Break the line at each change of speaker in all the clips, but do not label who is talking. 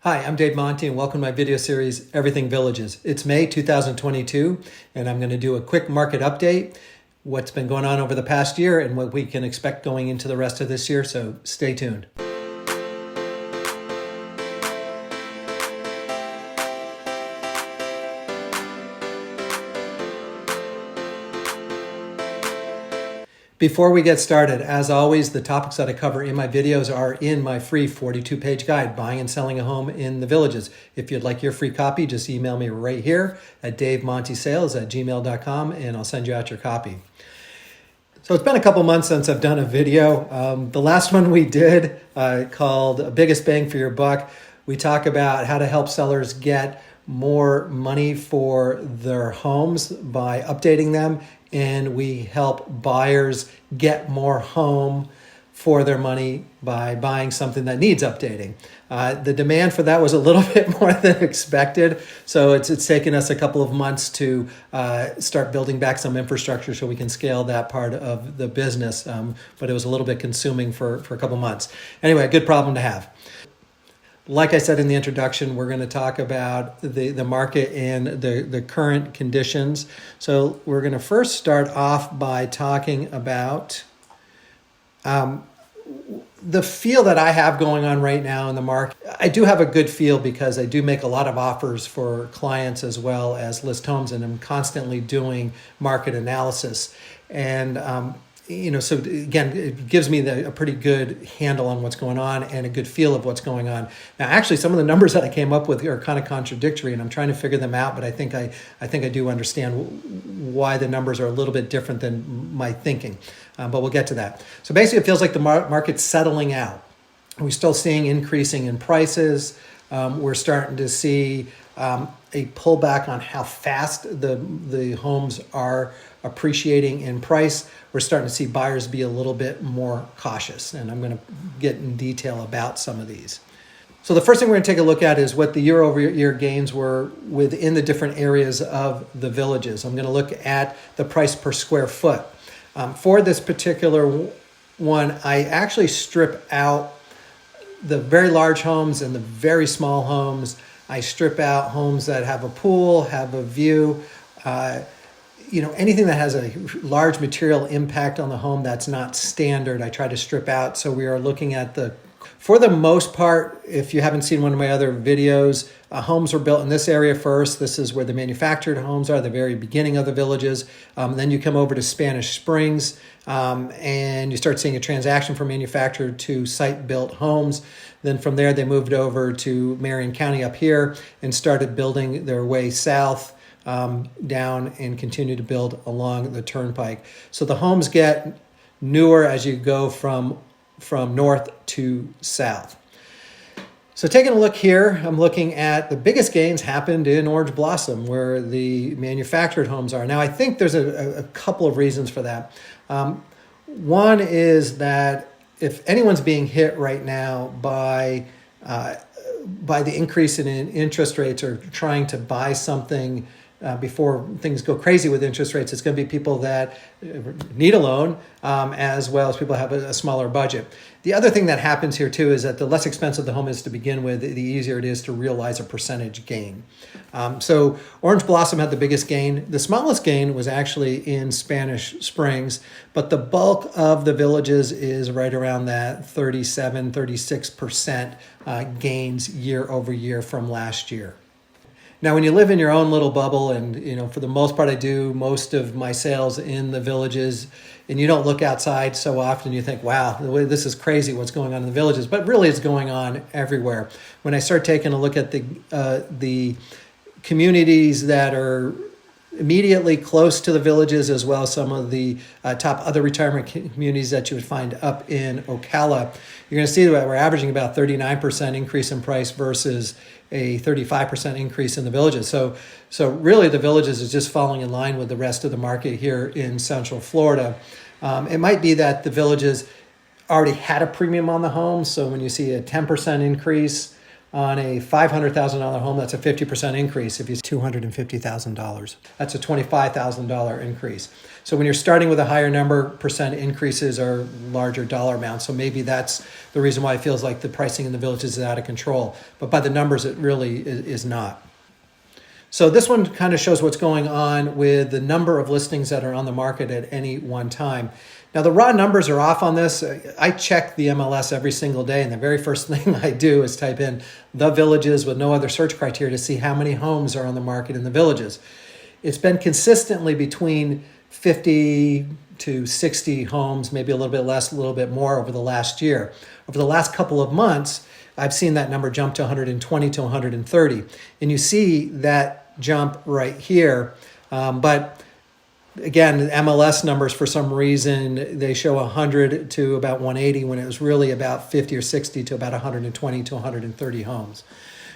Hi, I'm Dave Monty and welcome to my video series, Everything Villages. It's May 2022 and I'm going to do a quick market update, what's been going on over the past year and what we can expect going into the rest of this year, so stay tuned. Before we get started, as always, the topics that I cover in my videos are in my free 42-page guide, Buying and Selling a Home in the Villages. If you'd like your free copy, just email me right here at davemontysales@gmail.com and I'll send you out your copy. So it's been a couple months since I've done a video. The last one we did called Biggest Bang for Your Buck, we talk about how to help sellers get more money for their homes by updating them, and we help buyers get more home for their money by buying something that needs updating. The demand for that was a little bit more than expected, so it's taken us a couple of months to start building back some infrastructure so we can scale that part of the business, but it was a little bit consuming for a couple months. Anyway, a good problem to have. Like I said in the introduction, we're going to talk about the market and the current conditions. So we're going to first start off by talking about the feel that I have going on right now in the market. I do have a good feel because I do make a lot of offers for clients as well as list homes, and I'm constantly doing market analysis. And so again, it gives me a pretty good handle on what's going on and a good feel of what's going on. Now, actually, some of the numbers that I came up with are kind of contradictory, and I'm trying to figure them out. But I think I do understand why the numbers are a little bit different than my thinking. But we'll get to that. So basically, it feels like the market's settling out. We're still seeing increasing in prices. We're starting to see a pullback on how fast the homes are appreciating in price. We're starting to see buyers be a little bit more cautious, and I'm going to get in detail about some of these. So the first thing we're going to take a look at is what the year-over-year gains were within the different areas of the villages. I'm going to look at the price per square foot. For this particular one, I actually strip out the very large homes and the very small homes. I strip out homes that have a pool, have a view, anything that has a large material impact on the home that's not standard, I try to strip out. So we are looking at for the most part, if you haven't seen one of my other videos, homes were built in this area first. This is where the manufactured homes are, the very beginning of the villages. Then you come over to Spanish Springs, and you start seeing a transaction from manufactured to site-built homes. Then from there, they moved over to Marion County up here and started building their way south down and continue to build along the turnpike. So the homes get newer as you go from north to south. So taking a look here, I'm looking at the biggest gains happened in Orange Blossom, where the manufactured homes are. Now, I think there's a couple of reasons for that. One is that if anyone's being hit right now by the increase in interest rates or trying to buy something before things go crazy with interest rates, it's going to be people that need a loan, as well as people who have a smaller budget. The other thing that happens here too is that the less expensive the home is to begin with, the easier it is to realize a percentage gain. So Orange Blossom had the biggest gain. The smallest gain was actually in Spanish Springs, but the bulk of the villages is right around that 36% gains year over year from last year. Now, when you live in your own little bubble, and for the most part, I do most of my sales in the villages, and you don't look outside so often, you think, wow, this is crazy what's going on in the villages, but really it's going on everywhere. When I start taking a look at the communities that are immediately close to the villages, as well as some of the top other retirement communities that you would find up in Ocala, you're going to see that we're averaging about 39% increase in price versus a 35% increase in the villages. So really the villages is just falling in line with the rest of the market here in Central Florida. It might be that the villages already had a premium on the home. So when you see a 10% increase, On a $500,000 home, that's a 50% increase. If you $250,000, that's a $25,000 increase. So when you're starting with a higher number, percent increases are larger dollar amounts. So maybe that's the reason why it feels like the pricing in the villages is out of control. But by the numbers, it really is not. So this one kind of shows what's going on with the number of listings that are on the market at any one time. Now, the raw numbers are off on this. I check the MLS every single day, and the very first thing I do is type in the villages with no other search criteria to see how many homes are on the market in the villages. It's been consistently between 50 to 60 homes, maybe a little bit less, a little bit more over the last year. Over the last couple of months, I've seen that number jump to 120 to 130. And you see that jump right here. But again, the MLS numbers, for some reason, they show 100 to about 180 when it was really about 50 or 60 to about 120 to 130 homes.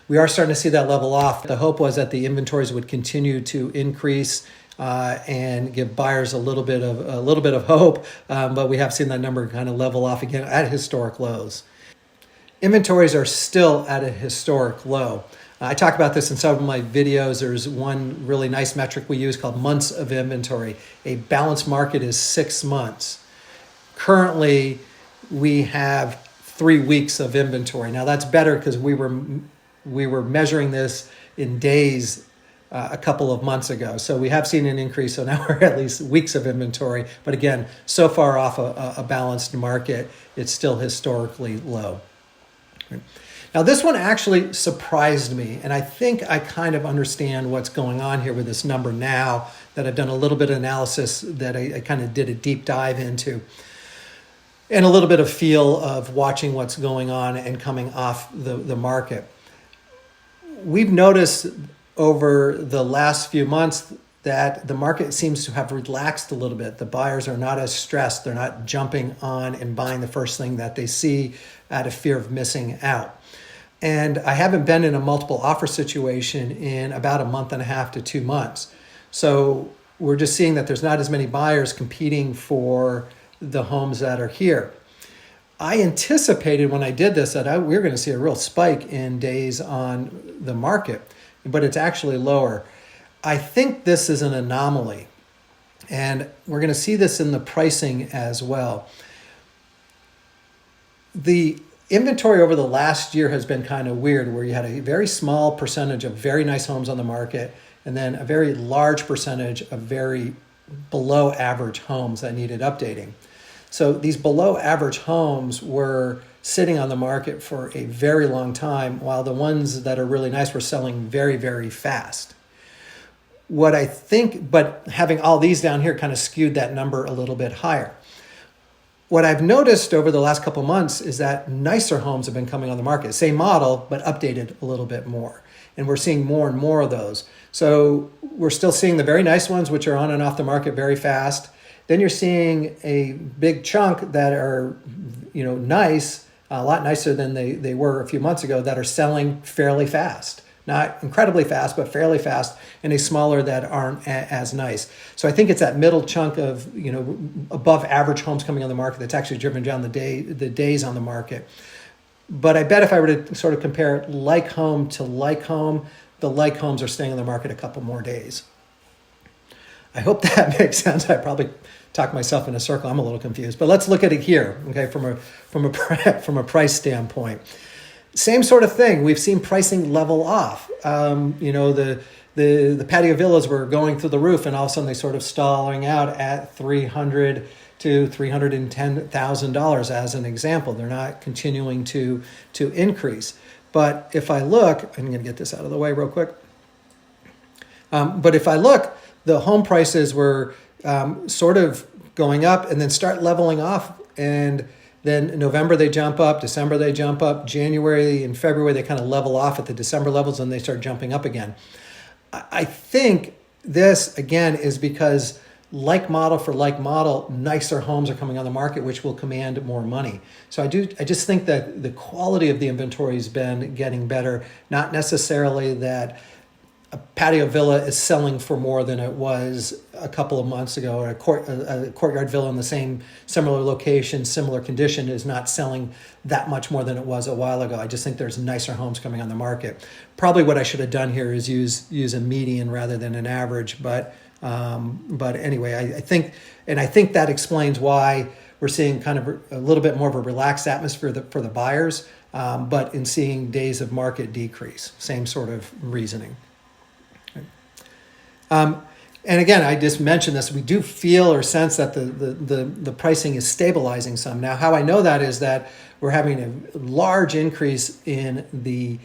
We are starting to see that level off. The hope was that the inventories would continue to increase and give buyers a little bit of hope, but we have seen that number kind of level off again at historic lows. Inventories are still at a historic low. I talk about this in some of my videos. There's one really nice metric we use called months of inventory. A balanced market is 6 months. Currently, we have 3 weeks of inventory. Now that's better because we were measuring this in days a couple of months ago. So we have seen an increase. So now we're at least weeks of inventory. But again, so far off a balanced market, it's still historically low. Now, this one actually surprised me, and I think I kind of understand what's going on here with this number now that I've done a little bit of analysis that I kind of did a deep dive into, and a little bit of feel of watching what's going on and coming off the market. We've noticed over the last few months that the market seems to have relaxed a little bit. The buyers are not as stressed. They're not jumping on and buying the first thing that they see out of fear of missing out. And I haven't been in a multiple offer situation in about a month and a half to 2 months. So we're just seeing that there's not as many buyers competing for the homes that are here. I anticipated when I did this that we were going to see a real spike in days on the market, but it's actually lower. I think this is an anomaly, and we're going to see this in the pricing as well. The inventory over the last year has been kind of weird, where you had a very small percentage of very nice homes on the market, and then a very large percentage of very below average homes that needed updating. So these below average homes were sitting on the market for a very long time, while the ones that are really nice were selling very, very fast. What I think, but having all these down here kind of skewed that number a little bit higher. What I've noticed over the last couple months is that nicer homes have been coming on the market. Same model, but updated a little bit more. And we're seeing more and more of those. So we're still seeing the very nice ones, which are on and off the market very fast. Then you're seeing a big chunk that are, nice, a lot nicer than they were a few months ago, that are selling fairly fast. Not incredibly fast, but fairly fast, and a smaller that aren't as nice. So I think it's that middle chunk of, above average homes coming on the market that's actually driven down the days on the market. But I bet if I were to sort of compare like home to like home, the like homes are staying on the market a couple more days. I hope that makes sense. I probably talked myself in a circle. I'm a little confused, but let's look at it here, okay, from a price standpoint. Same sort of thing. We've seen pricing level off. The patio villas were going through the roof, and all of a sudden they sort of stalling out at $300,000 to $310,000 as an example. They're not continuing to increase. But if I look, I'm going to get this out of the way real quick. But if I look, the home prices were sort of going up and then start leveling off, and then in November they jump up, December they jump up, January and February they kind of level off at the December levels, and they start jumping up again. I think this, again, is because like model for like model, nicer homes are coming on the market, which will command more money. So I just think that the quality of the inventory has been getting better, not necessarily that a patio villa is selling for more than it was a couple of months ago, or a courtyard villa in the same similar location, similar condition is not selling that much more than it was a while ago. I just think there's nicer homes coming on the market. Probably what I should have done here is use a median rather than an average, but anyway, I think that explains why we're seeing kind of a little bit more of a relaxed atmosphere for the buyers, but in seeing days of market decrease, same sort of reasoning. And again, I just mentioned this, we do feel or sense that the pricing is stabilizing some. Now, how I know that is that we're having a large increase in the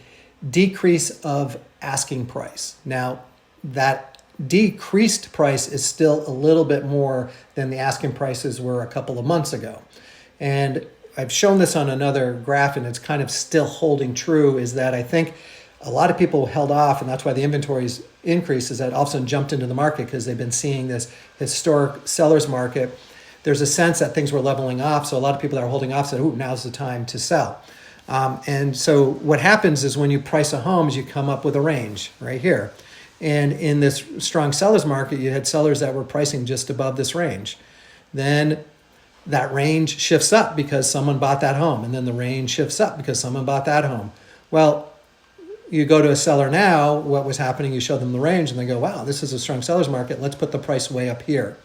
decrease of asking price. Now, that decreased price is still a little bit more than the asking prices were a couple of months ago. And I've shown this on another graph, and it's kind of still holding true, is that I think a lot of people held off, and that's why the inventories increase, is that all of a sudden jumped into the market because they've been seeing this historic seller's market. There's a sense that things were leveling off, so a lot of people that are holding off said, "Ooh, now's the time to sell." And so what happens is when you price a home, is you come up with a range right here. And in this strong seller's market, you had sellers that were pricing just above this range. Then that range shifts up because someone bought that home, and then the range shifts up because someone bought that home. Well, you go to a seller now, what was happening, you show them the range and they go, wow, this is a strong seller's market. Let's put the price way up here.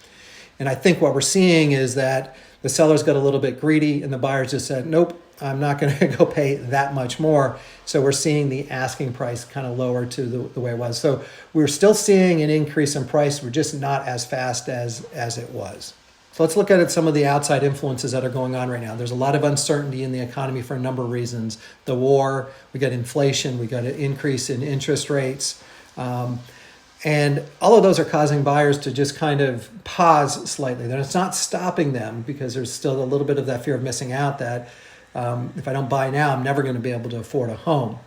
And I think what we're seeing is that the sellers got a little bit greedy and the buyers just said, nope, I'm not going to go pay that much more. So we're seeing the asking price kind of lower to the way it was. So we're still seeing an increase in price. We're just not as fast as it was. So let's look at some of the outside influences that are going on right now. There's a lot of uncertainty in the economy for a number of reasons. The war, we got inflation, we got an increase in interest rates. And all of those are causing buyers to just kind of pause slightly. It's not stopping them because there's still a little bit of that fear of missing out that if I don't buy now, I'm never going to be able to afford a home.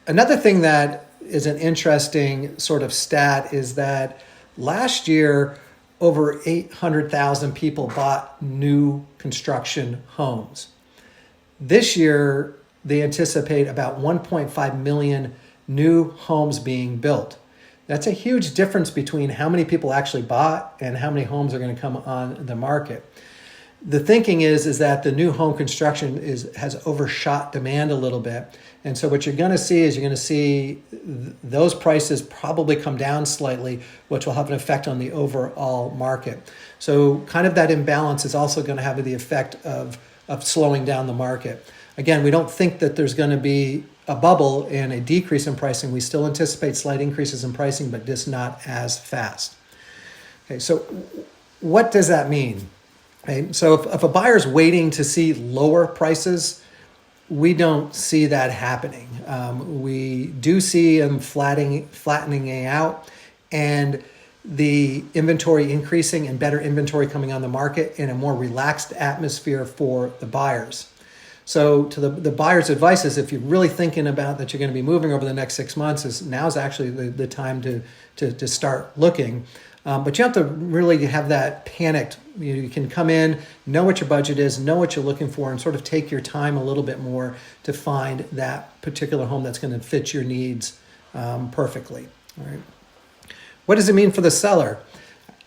Another thing that is an interesting sort of stat is that last year, over 800,000 people bought new construction homes. This year, they anticipate about 1.5 million new homes being built. That's a huge difference between how many people actually bought and how many homes are going to come on the market. The thinking is that the new home construction has overshot demand a little bit. And so what you're going to see is those prices probably come down slightly, which will have an effect on the overall market. So kind of that imbalance is also going to have the effect of slowing down the market. Again, we don't think that there's going to be a bubble and a decrease in pricing. We still anticipate slight increases in pricing, but just not as fast. Okay, so what does that mean? Okay, so if a buyer's waiting to see lower prices, we don't see that happening. We do see them flattening out and the inventory increasing and better inventory coming on the market in a more relaxed atmosphere for the buyers. So to the buyer's advice is if you're really thinking about that you're going to be moving over the next 6 months, now's actually the time to start looking. But you have to really have that panicked. You can come in, know what your budget is, know what you're looking for, and sort of take your time a little bit more to find that particular home that's going to fit your needs perfectly. All right. What does it mean for the seller?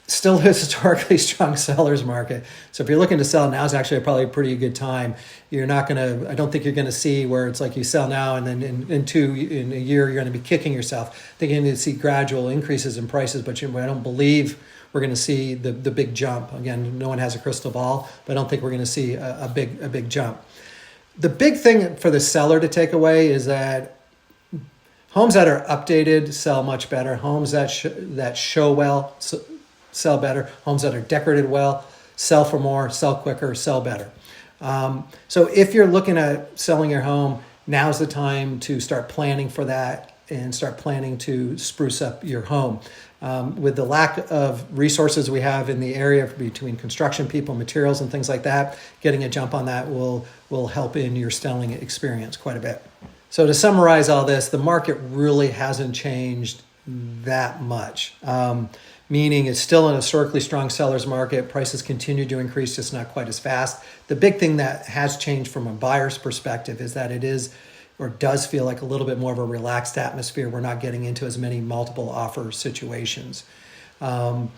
Still a historically strong seller's market. So if you're looking to sell, now is actually probably a pretty good time. I don't think you're going to see where it's like you sell now and then in a year you're going to be kicking yourself. I think you're going to see gradual increases in prices, but I don't believe we're going to see the big jump. Again, no one has a crystal ball, but I don't think we're going to see a big jump. The big thing for the seller to take away is that homes that are updated sell much better. Homes that show well sell better. Homes that are decorated well sell for more, sell quicker, sell better. So if you're looking at selling your home, now's the time to start planning for that and start planning to spruce up your home. With the lack of resources we have in the area between construction people, materials, and things like that, getting a jump on that will help in your selling experience quite a bit. So to summarize all this, the market really hasn't changed that much. Meaning it's still an historically strong seller's market. Prices continue to increase, just not quite as fast. The big thing that has changed from a buyer's perspective is that or does feel like a little bit more of a relaxed atmosphere. We're not getting into as many multiple offer situations. So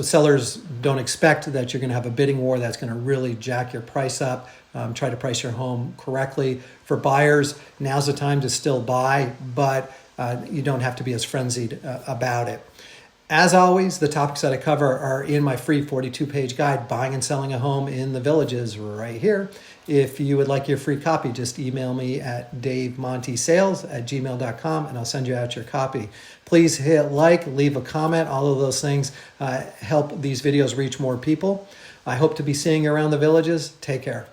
sellers don't expect that you're going to have a bidding war that's going to really jack your price up. Try to price your home correctly. For buyers, now's the time to still buy, but you don't have to be as frenzied about it. As always, the topics that I cover are in my free 42-page guide, Buying and Selling a Home in the Villages, right here. If you would like your free copy, just email me at davemontysales@gmail.com and I'll send you out your copy. Please hit like, leave a comment. All of those things help these videos reach more people. I hope to be seeing you around the Villages. Take care.